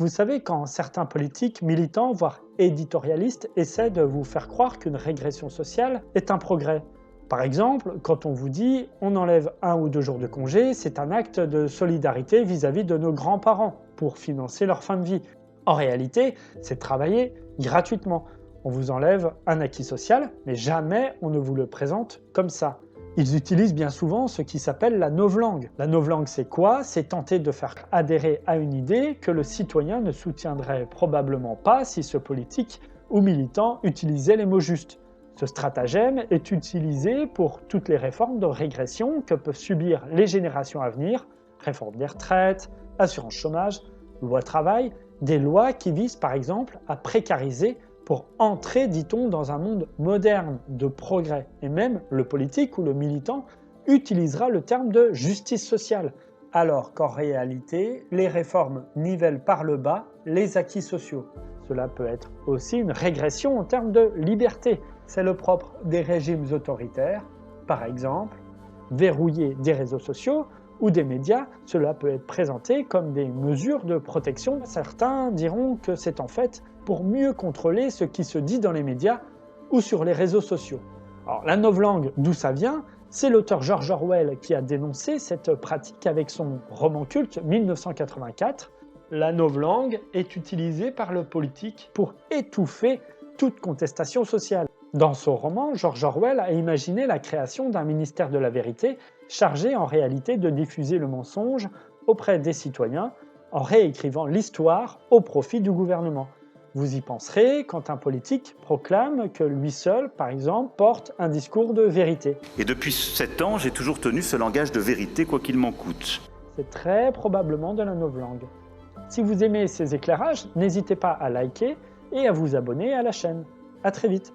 Vous savez, quand certains politiques, militants, voire éditorialistes essaient de vous faire croire qu'une régression sociale est un progrès. Par exemple, quand on vous dit on enlève 1 ou 2 jours de congé, c'est un acte de solidarité vis-à-vis de nos grands-parents pour financer leur fin de vie. En réalité, c'est travailler gratuitement. On vous enlève un acquis social, mais jamais on ne vous le présente comme ça. Ils utilisent bien souvent ce qui s'appelle la novlangue. La novlangue, c'est quoi? C'est tenter de faire adhérer à une idée que le citoyen ne soutiendrait probablement pas si ce politique ou militant utilisait les mots justes. Ce stratagème est utilisé pour toutes les réformes de régression que peuvent subir les générations à venir, réforme des retraites, assurance chômage, loi travail, des lois qui visent par exemple à précariser pour entrer, dit-on, dans un monde moderne de progrès. Et même le politique ou le militant utilisera le terme de justice sociale, alors qu'en réalité, les réformes nivellent par le bas les acquis sociaux. Cela peut être aussi une régression en termes de liberté. C'est le propre des régimes autoritaires. Par exemple, verrouiller des réseaux sociaux ou des médias, cela peut être présenté comme des mesures de protection. Certains diront que c'est en fait pour mieux contrôler ce qui se dit dans les médias ou sur les réseaux sociaux. Alors, la novlangue, d'où ça vient? C'est l'auteur George Orwell qui a dénoncé cette pratique avec son roman culte 1984. La novlangue est utilisée par le politique pour étouffer toute contestation sociale. Dans son roman, George Orwell a imaginé la création d'un ministère de la vérité chargé en réalité de diffuser le mensonge auprès des citoyens en réécrivant l'histoire au profit du gouvernement. Vous y penserez quand un politique proclame que lui seul, par exemple, porte un discours de vérité. Et depuis 7 ans, j'ai toujours tenu ce langage de vérité, quoi qu'il m'en coûte. C'est très probablement de la novlangue. Si vous aimez ces éclairages, n'hésitez pas à liker et à vous abonner à la chaîne. À très vite.